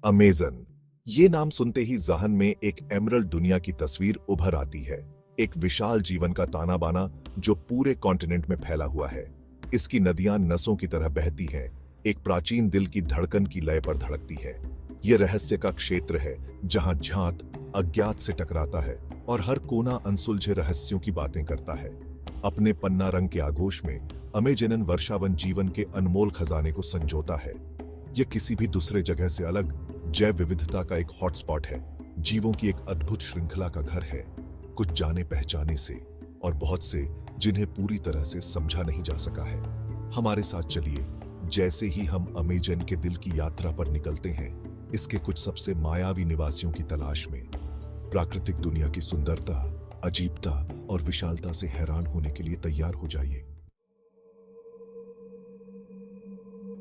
Amazon. ये नाम सुनते ही ज़हन में एक एमरल्ड दुनिया की तस्वीर उभर आती है। एक विशाल जीवन का ताना बाना जो पूरे कॉन्टिनेंट में फैला हुआ है। इसकी नदियां नसों की तरह बहती हैं, एक प्राचीन दिल की धड़कन की लय पर धड़कती है। ये रहस्य का क्षेत्र है जहां झात अज्ञात से टकराता है और हर कोना अनसुलझे रहस्यों की बातें करता है। अपने पन्ना रंग के आगोश में अमेजनन वर्षावन जीवन के अनमोल खजाने को संजोता है। यह किसी भी दूसरे जगह से अलग जैव विविधता का एक हॉटस्पॉट है, जीवों की एक अद्भुत श्रृंखला का घर है, कुछ जाने पहचाने से और बहुत से जिन्हें पूरी तरह से समझा नहीं जा सका है। हमारे साथ चलिए, जैसे ही हम अमेजन के दिल की यात्रा पर निकलते हैं, इसके कुछ सबसे मायावी निवासियों की तलाश में। प्राकृतिक दुनिया की सुंदरता, अजीबता और विशालता से हैरान होने के लिए तैयार हो जाइए।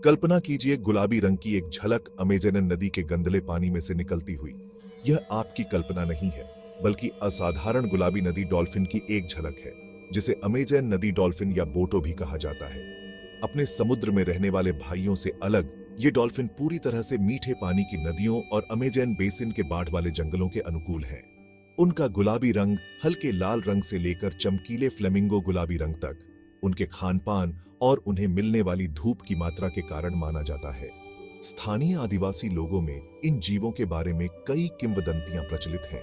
कल्पना कीजिए, गुलाबी रंग की एक झलक अमेजनन नदी के गंदले पानी में से निकलती हुई। यह आपकी कल्पना नहीं है, बल्कि असाधारण गुलाबी नदी डॉल्फिन की एक झलक है, जिसे अमेजन नदी डॉल्फिन या बोटो भी कहा जाता है। अपने समुद्र में रहने वाले भाइयों से अलग, ये डॉल्फिन पूरी तरह से मीठे पानी की नदियों और अमेजन बेसिन के बाढ़ वाले जंगलों के अनुकूल हैं। उनका गुलाबी रंग हल्के लाल रंग से लेकर चमकीले फ्लेमिंगो गुलाबी रंग तक, उनके खान पान और उन्हें मिलने वाली धूप की मात्रा के कारण माना जाता है। स्थानीय आदिवासी लोगों में इन जीवों के बारे में कई किंवदंतियां प्रचलित हैं,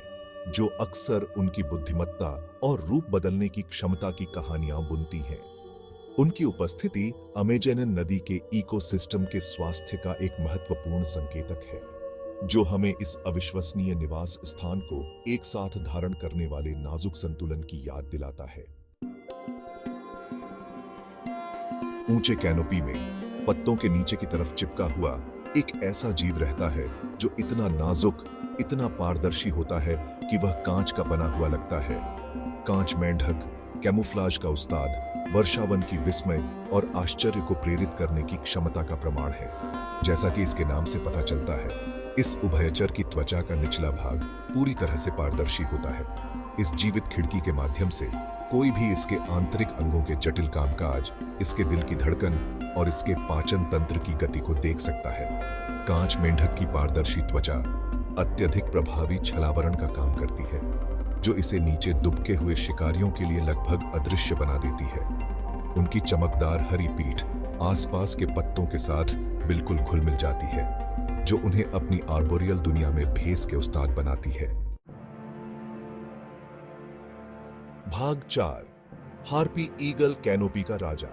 जो अक्सर उनकी बुद्धिमत्ता और रूप बदलने की क्षमता की कहानियां बुनती हैं। उनकी उपस्थिति अमेजनन नदी के इकोसिस्टम के स्वास्थ्य का एक महत्वपूर्ण संकेतक है, जो हमें इस अविश्वसनीय निवास स्थान को एक साथ धारण करने वाले नाजुक संतुलन की याद दिलाता है। ऊंचे कैनोपी में पत्तों के नीचे की तरफ चिपका हुआ एक ऐसा जीव रहता है जो इतना नाजुक, इतना पारदर्शी होता है कि वह कांच का बना हुआ लगता है। कांच मेंढक, कैमोफ्लाज का उस्ताद, वर्षावन की विस्मय और आश्चर्य को प्रेरित करने की क्षमता का प्रमाण है। जैसा कि इसके नाम से पता चलता है, इस उभयचर की त्वचा का निचला भाग पूरी तरह से पारदर्शी होता है। इस जीवित खिड़की के माध्यम से कोई भी इसके आंतरिक अंगों के जटिल कामकाज, इसके दिल की धड़कन और इसके पाचन तंत्र की गति को देख सकता है। कांच मेंढक की पारदर्शी त्वचा अत्यधिक प्रभावी छलावरण का काम करती है, जो इसे नीचे दुबके हुए शिकारियों के लिए लगभग अदृश्य बना देती है। उनकी चमकदार हरी पीठ आसपास के पत्तों के साथ बिल्कुल घुल मिल जाती है, जो उन्हें अपनी आर्बोरियल दुनिया में भेस के उस्ताद बनाती है। भाग 4, हार्पी ईगल कैनोपी का राजा।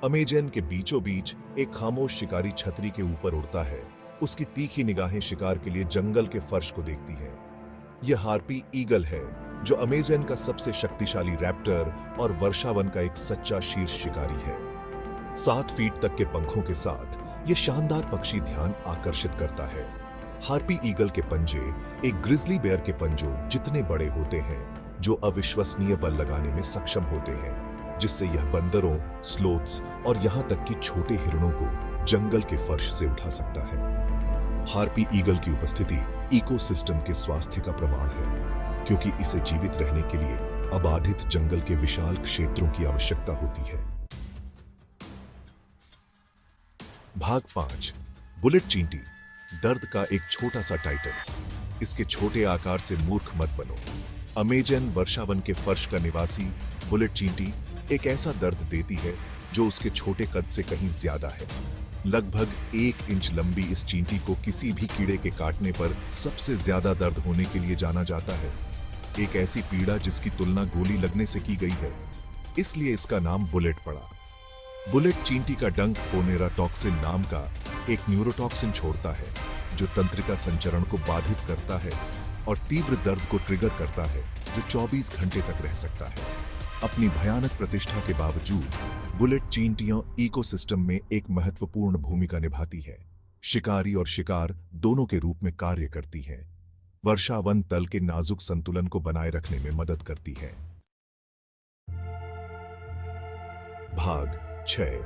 अमेजन के बीचों बीच एक खामोश शिकारी छतरी के ऊपर उड़ता है। उसकी तीखी निगाहें शिकार के लिए जंगल के फर्श को देखती हैं। यह हार्पी ईगल है, जो अमेजन का सबसे शक्तिशाली रैप्टर और वर्षावन का एक सच्चा शीर्ष शिकारी है। 7 फीट तक के पंखों के साथ यह शानदार पक्षी ध्यान आकर्षित करता है। हार्पी ईगल के पंजे एक ग्रिजली बेयर के पंजों जितने बड़े होते हैं, जो अविश्वसनीय बल लगाने में सक्षम होते हैं, जिससे यह बंदरों, स्लोथ्स और यहां तक कि छोटे हिरणों को जंगल के फर्श से उठा सकता है। हार्पी ईगल की उपस्थिति इकोसिस्टम के स्वास्थ्य का प्रमाण है, क्योंकि इसे जीवित रहने के लिए अबाधित जंगल के विशाल क्षेत्रों की आवश्यकता होती है। भाग 5, बुलेट चींटी, दर्द का एक छोटा सा टाइटल। इसके छोटे आकार से मूर्ख मत बनो। अमेजन वर्षावन के फर्श का निवासी बुलेट चींटी एक ऐसा दर्द देती है जो उसके छोटे कद से कहीं ज्यादा है। लगभग 1 इंच लंबी इस चींटी को किसी भी कीड़े के काटने पर सबसे ज्यादा दर्द होने के लिए जाना जाता है। एक ऐसी पीड़ा जिसकी तुलना गोली लगने से की गई है, इसलिए इसका नाम बुलेट पड़ा। बुलेट चींटी का डंक पोनेराटॉक्सिन नाम का एक न्यूरोटॉक्सिन छोड़ता है, जो तंत्रिका संचरण को बाधित करता है और तीव्र दर्द को ट्रिगर करता है, जो 24 घंटे तक रह सकता है। अपनी भयानक प्रतिष्ठा के बावजूद बुलेट चींटियां इकोसिस्टम में एक महत्वपूर्ण भूमिका निभाती है। शिकारी और शिकार दोनों के रूप में कार्य करती हैं। वर्षावन तल के नाजुक संतुलन को बनाए रखने में मदद करती है। भाग 6,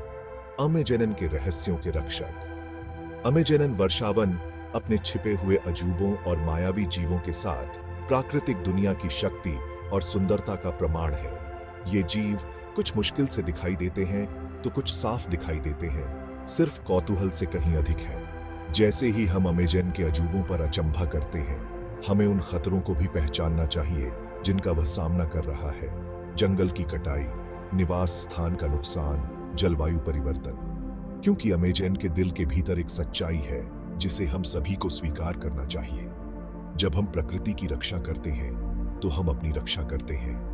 अमेजनन के रहस्यों के रक्षक। अमेजनन वर्षावन अपने छिपे हुए अजूबों और मायावी जीवों के साथ प्राकृतिक दुनिया की शक्ति और सुंदरता का प्रमाण है। ये जीव कुछ मुश्किल से दिखाई देते हैं तो कुछ साफ दिखाई देते हैं, सिर्फ कौतूहल से कहीं अधिक है। जैसे ही हम अमेजन के अजूबों पर अचंभा करते हैं, हमें उन खतरों को भी पहचानना चाहिए जिनका वह सामना कर रहा है। जंगल की कटाई, निवास स्थान का नुकसान, जलवायु परिवर्तन। क्योंकि अमेजन के दिल के भीतर एक सच्चाई है जिसे हम सभी को स्वीकार करना चाहिए। जब हम प्रकृति की रक्षा करते हैं, तो हम अपनी रक्षा करते हैं।